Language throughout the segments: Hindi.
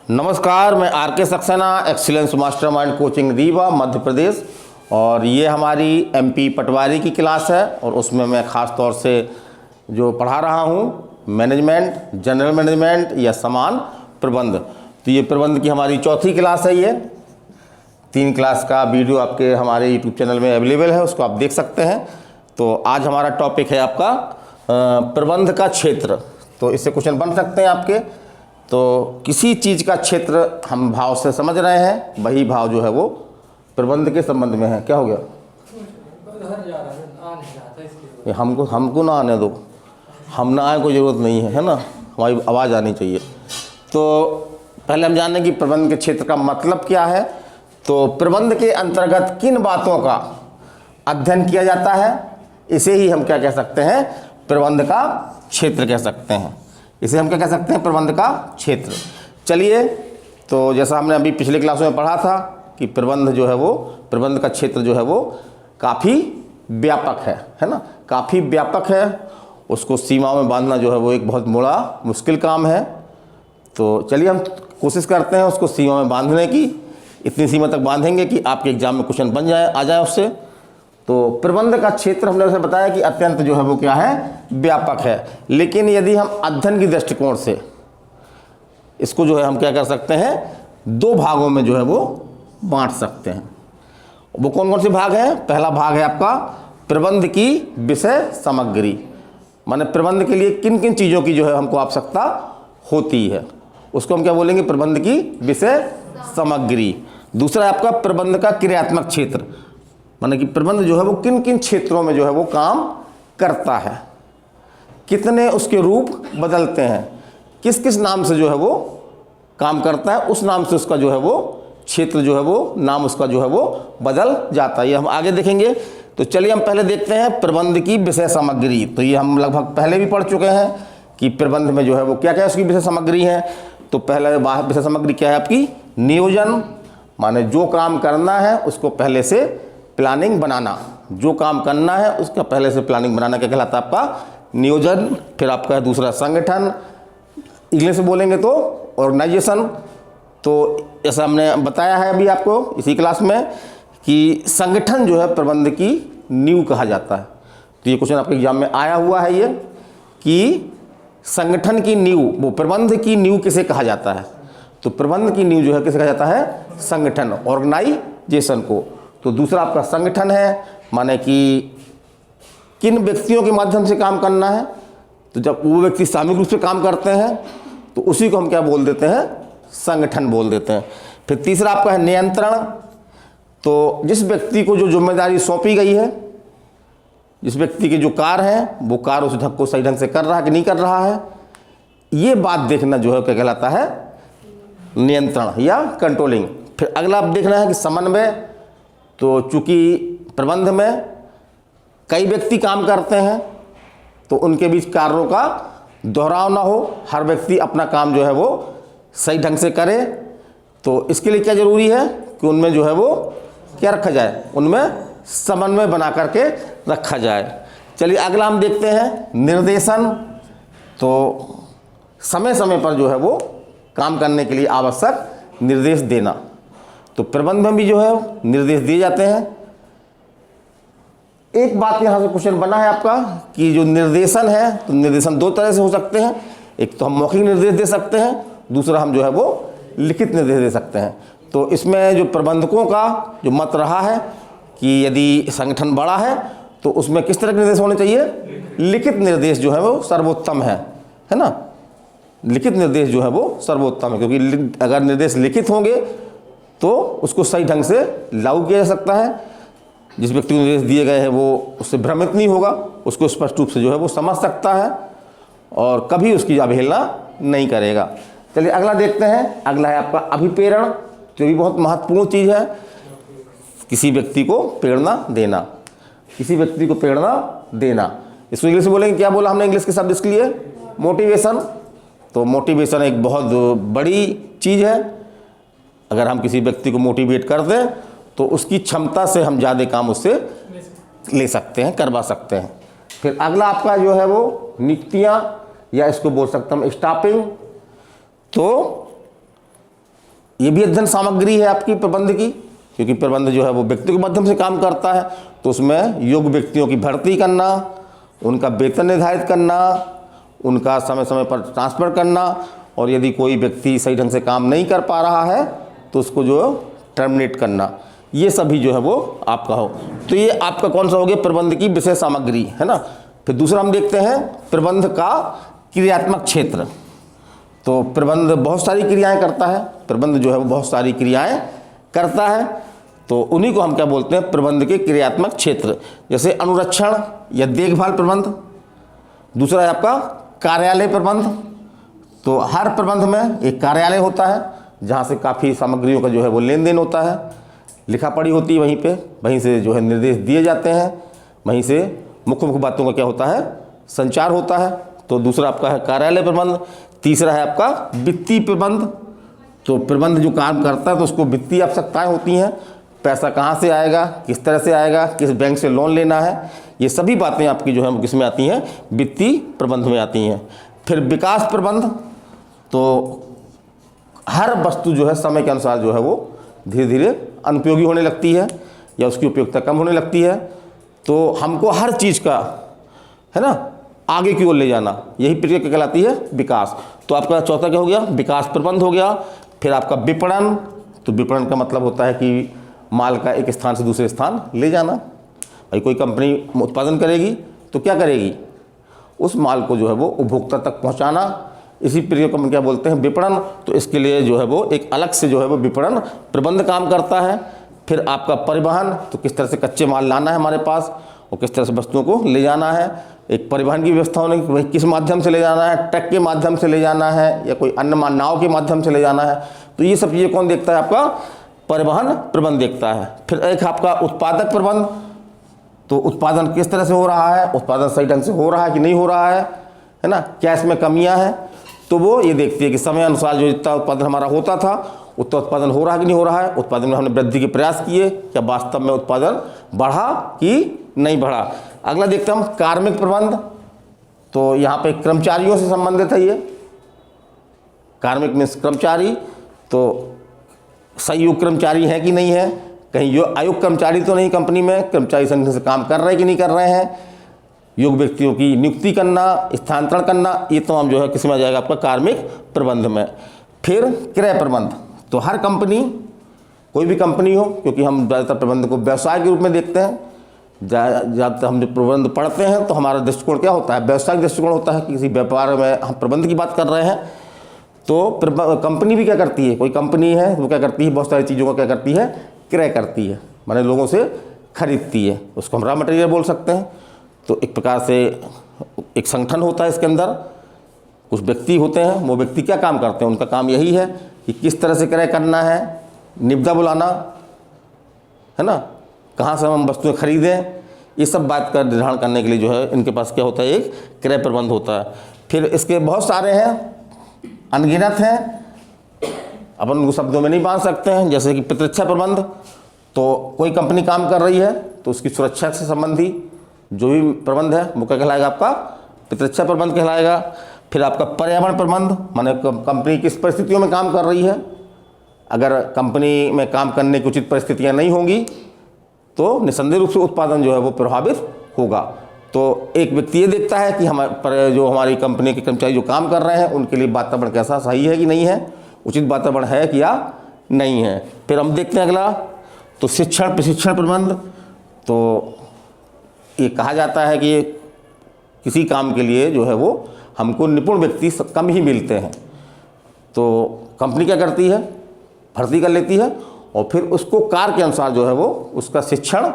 नमस्कार, मैं R K Saxena, excellence mastermind coaching Rewa Madhya Pradesh. और ये हमारी एमपी पटवारी की क्लास है और उसमें मैं ख़ास तौर से जो पढ़ा रहा हूँ मैनेजमेंट, जनरल मैनेजमेंट या समान प्रबंध। तो ये प्रबंध की हमारी चौथी क्लास है। ये 3 क्लास का वीडियो आपके हमारे यूट्यूब चैनल में अवेलेबल है, उसको आप देख सकते हैं। तो आज हमारा टॉपिक है आपका प्रबंध का क्षेत्र। तो इससे क्वेश्चन बन सकते हैं आपके। तो किसी चीज़ का क्षेत्र हम भाव से समझ रहे हैं, वही भाव जो है वो प्रबंध के संबंध में है। क्या हो गया? ये हमको ना आने दो, हम ना आए कोई ज़रूरत नहीं है, है ना। हमारी आवाज़ आनी चाहिए। तो पहले हम जानें कि प्रबंध के क्षेत्र का मतलब क्या है। तो प्रबंध के अंतर्गत किन बातों का अध्ययन किया जाता है, इसे ही हम क्या कह सकते हैं? प्रबंध का क्षेत्र कह सकते हैं। इसे हम क्या कह सकते हैं? प्रबंध का क्षेत्र। चलिए, तो जैसा हमने अभी पिछले क्लासों में पढ़ा था कि प्रबंध जो है वो, प्रबंध का क्षेत्र जो है वो काफ़ी व्यापक है ना, काफ़ी व्यापक है। उसको सीमाओं में बांधना जो है वो एक बहुत बड़ा मुश्किल काम है। तो चलिए हम कोशिश करते हैं उसको सीमा में बांधने की। इतनी सीमा तक बांधेंगे कि आपके एग्जाम में क्वेश्चन बन जाए, आ जाए उससे। तो प्रबंध का क्षेत्र हमने उसे बताया कि अत्यंत जो है वो क्या है? व्यापक है। लेकिन यदि हम अध्ययन की दृष्टिकोण से इसको जो है हम क्या कर सकते हैं? 2 भागों में जो है वो बांट सकते हैं। वो कौन कौन से भाग हैं? पहला भाग है आपका प्रबंध की विषय सामग्री, माने प्रबंध के लिए किन किन चीज़ों की जो है हमको आवश्यकता होती है, उसको हम क्या बोलेंगे? प्रबंध की विषय सामग्री। दूसरा आपका प्रबंध का क्रियात्मक क्षेत्र, माने कि प्रबंध जो है वो किन किन क्षेत्रों में जो है वो काम करता है, कितने उसके रूप बदलते हैं, किस किस नाम से जो है वो काम करता है, उस नाम से उसका जो है वो क्षेत्र जो है वो नाम उसका जो है वो बदल जाता है। ये हम आगे देखेंगे। तो चलिए हम पहले देखते हैं प्रबंध की विषय सामग्री। तो ये हम लगभग पहले भी पढ़ चुके हैं कि प्रबंध में जो है वो क्या क्या उसकी विषय सामग्री है। तो पहले विषय सामग्री क्या है आपकी? नियोजन, माने जो काम करना है उसको पहले से प्लानिंग बनाना, जो काम करना है उसका पहले से प्लानिंग बनाना क्या कहलाता है? आपका नियोजन। फिर आपका है दूसरा संगठन, इंग्लिश में बोलेंगे तो ऑर्गेनाइजेशन। तो ऐसा हमने बताया है अभी आपको इसी क्लास में कि संगठन जो है प्रबंध की नींव कहा जाता है। तो ये क्वेश्चन आपके एग्जाम में आया हुआ है ये कि संगठन की नींव, वो प्रबंध की नींव किसे कहा जाता है? तो प्रबंध की नींव जो है किसे कहा जाता है? संगठन, ऑर्गेनाइजेशन को। तो दूसरा आपका संगठन है, माने कि किन व्यक्तियों के माध्यम से काम करना है। तो जब वो व्यक्ति सामूहिक रूप से काम करते हैं तो उसी को हम क्या बोल देते हैं? संगठन बोल देते हैं। फिर तीसरा आपका है नियंत्रण। तो जिस व्यक्ति को जो जिम्मेदारी सौंपी गई है, जिस व्यक्ति के जो कार्य है वो कार्य उस ढंग को सही ढंग से कर रहा है कि नहीं कर रहा है, ये बात देखना जो है क्या कहलाता है? नियंत्रण या कंट्रोलिंग। फिर अगला आप देखना है कि समन्वय। तो चूंकि प्रबंध में कई व्यक्ति काम करते हैं तो उनके बीच कार्यों का दोहराव ना हो, हर व्यक्ति अपना काम जो है वो सही ढंग से करे। तो इसके लिए क्या जरूरी है कि उनमें जो है वो क्या रखा जाए? उनमें समन्वय बना करके रखा जाए। चलिए अगला हम देखते हैं निर्देशन। तो समय समय पर जो है वो काम करने के लिए आवश्यक निर्देश देना। तो प्रबंध में भी जो है निर्देश दिए जाते हैं। एक बात यहाँ से क्वेश्चन बना है आपका कि जो निर्देशन है, तो निर्देशन 2 तरह से हो सकते हैं। एक तो हम मौखिक निर्देश दे सकते हैं, दूसरा हम जो है वो लिखित निर्देश दे सकते हैं। तो इसमें जो प्रबंधकों का जो मत रहा है कि यदि संगठन बड़ा है तो उसमें किस तरह के निर्देश होने चाहिए? लिखित निर्देश जो है वो सर्वोत्तम है ना। लिखित निर्देश जो है वो सर्वोत्तम है, क्योंकि अगर निर्देश लिखित होंगे तो उसको सही ढंग से लागू किया जा सकता है। जिस व्यक्ति को निर्देश दिए गए हैं वो उससे भ्रमित नहीं होगा, उसको स्पष्ट रूप से जो है वो समझ सकता है और कभी उसकी अवहेलना नहीं करेगा। चलिए अगला देखते हैं। अगला है आपका अभिप्रेरण, जो भी बहुत महत्वपूर्ण चीज़ है। किसी व्यक्ति को प्रेरणा देना, किसी व्यक्ति को प्रेरणा देना। इसको इंग्लिश में बोलेंगे, क्या बोला हमने इंग्लिश के शब्द इसके लिए? मोटिवेशन। तो मोटिवेशन एक बहुत बड़ी चीज़ है। अगर हम किसी व्यक्ति को मोटिवेट कर दें तो उसकी क्षमता से हम ज़्यादा काम उससे ले सकते हैं, करवा सकते हैं। फिर अगला आपका जो है वो नियुक्तियाँ, या इसको बोल सकता हूँ स्टाफिंग। तो ये भी अध्ययन सामग्री है आपकी प्रबंध की, क्योंकि प्रबंध जो है वो व्यक्ति के माध्यम से काम करता है। तो उसमें योग्य व्यक्तियों की भर्ती करना, उनका वेतन निर्धारित करना, उनका समय समय पर ट्रांसफ़र करना, और यदि कोई व्यक्ति सही ढंग से काम नहीं कर पा रहा है तो उसको जो टर्मिनेट करना, ये सभी जो है वो आपका हो। तो ये आपका कौन सा हो गया, प्रबंध की विषय सामग्री, है ना। फिर दूसरा हम देखते हैं प्रबंध का क्रियात्मक क्षेत्र। तो प्रबंध बहुत सारी क्रियाएं करता है, प्रबंध जो है वो बहुत सारी क्रियाएं करता है, तो उन्हीं को हम क्या बोलते हैं, प्रबंध के क्रियात्मक क्षेत्र। जैसे अनुरक्षण या देखभाल प्रबंध, दूसरा है आपका कार्यालय प्रबंध। तो हर प्रबंध में एक कार्यालय होता है जहाँ से काफ़ी सामग्रियों का जो है वो लेन देन होता है, लिखा पढ़ी होती है वहीं पे, वहीं से जो है निर्देश दिए जाते हैं, वहीं से मुख्य मुख्य बातों का क्या होता है, संचार होता है। तो दूसरा आपका है कार्यालय प्रबंध। तीसरा है आपका वित्तीय प्रबंध। तो प्रबंध जो काम करता है तो उसको वित्तीय आवश्यकताएं होती हैं, पैसा कहाँ से आएगा, किस तरह से आएगा, किस बैंक से लोन लेना है, ये सभी बातें आपकी जो है किस में आती हैं, वित्तीय प्रबंध में आती हैं। फिर विकास प्रबंध, तो हर वस्तु जो है समय के अनुसार जो है वो धीरे धीरे अनुपयोगी होने लगती है या उसकी उपयोगिता कम होने लगती है, तो हमको हर चीज़ का, है ना, आगे की ओर ले जाना, यही प्रक्रिया कहलाती है विकास। तो आपका चौथा क्या हो गया, विकास प्रबंध हो गया। फिर आपका विपणन, तो विपणन का मतलब होता है कि माल का एक स्थान से दूसरे स्थान ले जाना। भाई कोई कंपनी उत्पादन करेगी तो क्या करेगी, उस माल को जो है वो उपभोक्ता तक पहुंचाना, इसी प्रक्रिया को हम क्या बोलते हैं, विपणन। तो इसके लिए जो है वो एक अलग से जो है वो विपणन प्रबंध काम करता है। फिर आपका परिवहन, तो किस तरह से कच्चे माल लाना है हमारे पास और किस तरह से वस्तुओं को ले जाना है, एक परिवहन की व्यवस्था होने की, किस माध्यम से ले जाना है, ट्रक के माध्यम से ले जाना है या कोई अन्य नाव के माध्यम से ले जाना है। तो ये सब चीज़ें कौन देखता है, आपका परिवहन प्रबंध देखता है। फिर एक आपका उत्पादक प्रबंध, तो उत्पादन किस तरह से हो रहा है, उत्पादन सही ढंग से हो रहा है कि नहीं हो रहा है ना, क्या इसमें कमियां हैं, तो वो ये देखती है कि समय अनुसार जो जितना उत्पादन हमारा होता था उतना उत्पादन हो रहा है कि नहीं हो रहा है, उत्पादन में हमने वृद्धि के प्रयास किए, क्या वास्तव में उत्पादन बढ़ा कि नहीं बढ़ा। अगला देखते हैं हम कार्मिक प्रबंध, तो यहाँ पे कर्मचारियों से संबंधित है ये, कार्मिक मीन्स कर्मचारी, तो संयुक्त कर्मचारी हैं कि नहीं है, कहीं जो अयोग्य कर्मचारी तो नहीं कंपनी में, कर्मचारी संगठन से काम कर रहे हैं कि नहीं कर रहे हैं, योग्य व्यक्तियों की नियुक्ति करना, स्थानांतरण करना, ये तमाम जो है किस में आ जाएगा, आपका कार्मिक प्रबंध में। फिर क्रय प्रबंध, तो हर कंपनी, कोई भी कंपनी हो, क्योंकि हम ज़्यादातर प्रबंध को व्यवसाय के रूप में देखते हैं, ज़्यादातर हम जो प्रबंध पढ़ते हैं तो हमारा दृष्टिकोण क्या होता है, व्यवसायिक दृष्टिकोण होता है कि किसी व्यापार में हम प्रबंध की बात कर रहे हैं। तो कंपनी भी क्या करती है, कोई कंपनी है वो क्या करती है, बहुत सारी चीज़ों का क्या करती है, क्रय करती है, माने लोगों से खरीदती है, उसको हम रॉ मटेरियल बोल सकते हैं। तो एक प्रकार से एक संगठन होता है, इसके अंदर कुछ व्यक्ति होते हैं, वो व्यक्ति क्या काम करते हैं, उनका काम यही है कि किस तरह से क्रय करना है, निविदा बुलाना, है ना, कहाँ से हम वस्तुएं खरीदें, ये सब बात का निर्धारण करने के लिए जो है इनके पास क्या होता है, एक क्रय प्रबंध होता है। फिर इसके बहुत सारे हैं, अनगिनत हैं, अपन उनको शब्दों में नहीं बांध सकते हैं। जैसे कि प्रतिरक्षा प्रबंध, तो कोई कंपनी काम कर रही है तो उसकी सुरक्षा से संबंधी जो भी प्रबंध है वो क्या कहलाएगा, आपका प्रतिरक्षा प्रबंध कहलाएगा। फिर आपका पर्यावरण प्रबंध, माने कंपनी किस परिस्थितियों में काम कर रही है, अगर कंपनी में काम करने की उचित परिस्थितियां नहीं होंगी तो निसंदेह रूप से उत्पादन जो है वो प्रभावित होगा। तो एक व्यक्ति ये देखता है कि हमारी कंपनी के कर्मचारी जो काम कर रहे हैं उनके लिए वातावरण कैसा, सही है कि नहीं है, उचित वातावरण है कि या नहीं है। फिर हम देखते हैं अगला, तो शिक्षण प्रशिक्षण प्रबंध, तो ये कहा जाता है कि किसी काम के लिए जो है वो हमको निपुण व्यक्ति कम ही मिलते हैं, तो कंपनी क्या करती है, भर्ती कर लेती है और फिर उसको कार्य के अनुसार जो है वो उसका शिक्षण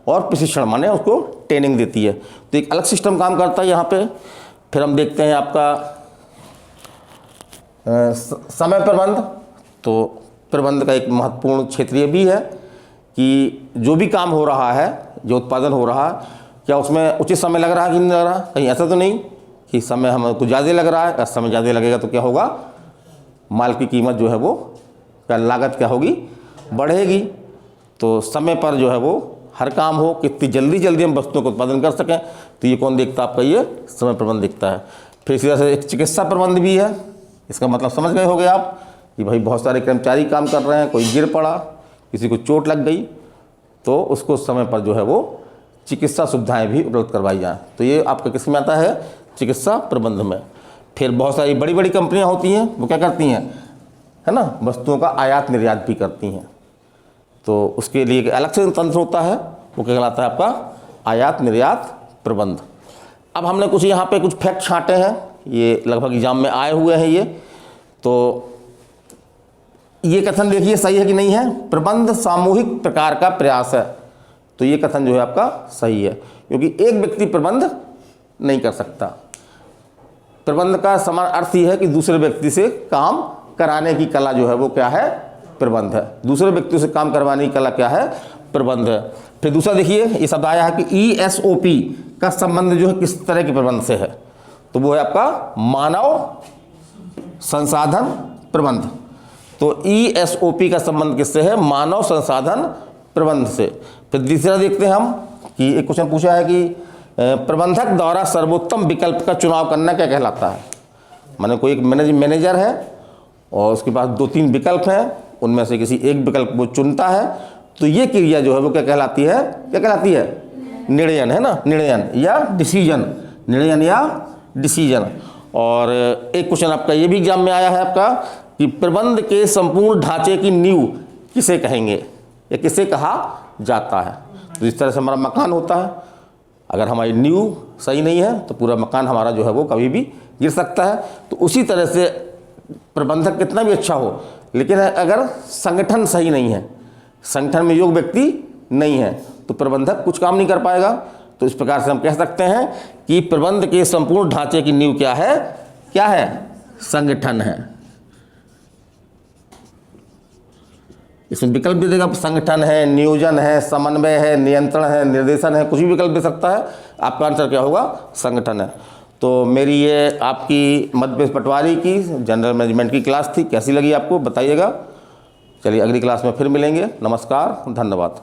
और प्रशिक्षण माने उसको ट्रेनिंग देती है। तो एक अलग सिस्टम काम करता है यहाँ पे। फिर हम देखते हैं आपका समय प्रबंध, तो प्रबंध का एक महत्वपूर्ण क्षेत्र ये भी है कि जो भी काम हो रहा है, जो उत्पादन हो रहा है, क्या उसमें उचित समय लग रहा है कि नहीं लग रहा, कहीं ऐसा तो नहीं कि समय हमें कुछ ज़्यादा लग रहा है, समय ज़्यादा लगेगा तो क्या होगा, माल की कीमत जो है वो क्या, लागत क्या होगी, बढ़ेगी। तो समय पर जो है वो हर काम हो, कितनी जल्दी हम वस्तुओं का उत्पादन कर सकें, तो ये कौन देखता है, आपका ये समय प्रबंध दिखता है। फिर इसी तरह से एक चिकित्सा प्रबंध भी है, इसका मतलब समझ गए होंगे आप, कि भाई बहुत सारे कर्मचारी काम कर रहे हैं, कोई गिर पड़ा, किसी को चोट लग गई, तो उसको समय पर जो है वो चिकित्सा सुविधाएं भी उपलब्ध करवाई जाएँ। तो ये आपका किस में आता है? चिकित्सा प्रबंध में। फिर बहुत सारी बड़ी बड़ी कंपनियां होती हैं, वो क्या करती हैं, है ना, वस्तुओं का आयात निर्यात भी करती हैं। तो उसके लिए एक अलग से तंत्र होता है, वो क्या कहलाता है आपका? आयात निर्यात प्रबंध। अब हमने कुछ यहाँ पे कुछ फैक्ट छांटे हैं, ये लगभग एग्जाम में आए हुए हैं ये। तो ये कथन देखिए सही है कि नहीं है? प्रबंध सामूहिक प्रकार का प्रयास है। तो ये कथन जो है आपका सही है, क्योंकि एक व्यक्ति प्रबंध नहीं कर सकता। प्रबंध का समान अर्थ ये है कि दूसरे व्यक्ति से काम कराने की कला जो है वो क्या है? प्रबंध है। दूसरे व्यक्ति से काम करवाने की कला क्या है? प्रबंध है। फिर दूसरा देखिए, ये शब्द आया है कि ESOP का संबंध जो है किस तरह के प्रबंध से है? तो वो है आपका मानव संसाधन प्रबंध। तो ESOP का संबंध किससे है? मानव संसाधन प्रबंध से। फिर तीसरा देखते हैं हम कि एक क्वेश्चन पूछा है कि प्रबंधक द्वारा सर्वोत्तम विकल्प का चुनाव करना क्या कहलाता है? माने कोई एक मैनेजर है और उसके पास 2-3 विकल्प हैं, उनमें से किसी एक विकल्प वो चुनता है, तो ये क्रिया जो है वो क्या कहलाती है? क्या कहलाती है? निर्णयन, है ना, निर्णयन या डिसीजन, निर्णयन या डिसीजन। और एक क्वेश्चन आपका ये भी एग्जाम में आया है आपका कि प्रबंध के संपूर्ण ढांचे की नींव किसे कहेंगे या किसे कहा जाता है? तो इस तरह से हमारा मकान होता है, अगर हमारी नींव सही नहीं है तो पूरा मकान हमारा जो है वो कभी भी गिर सकता है। तो उसी तरह से प्रबंधक कितना भी अच्छा हो, लेकिन अगर संगठन सही नहीं है, संगठन में योग्य व्यक्ति नहीं है, तो प्रबंधक कुछ काम नहीं कर पाएगा। तो इस प्रकार से हम कह सकते हैं कि प्रबंध के संपूर्ण ढांचे की नींव क्या है? क्या है? संगठन है। इसमें विकल्प भी देगा, संगठन है, नियोजन है, समन्वय है, नियंत्रण है, निर्देशन है, कुछ भी विकल्प दे सकता है। आपका आंसर क्या होगा? संगठन है। तो मेरी ये आपकी मध्य प्रदेश पटवारी की जनरल मैनेजमेंट की क्लास थी, कैसी लगी आपको बताइएगा। चलिए अगली क्लास में फिर मिलेंगे। नमस्कार, धन्यवाद।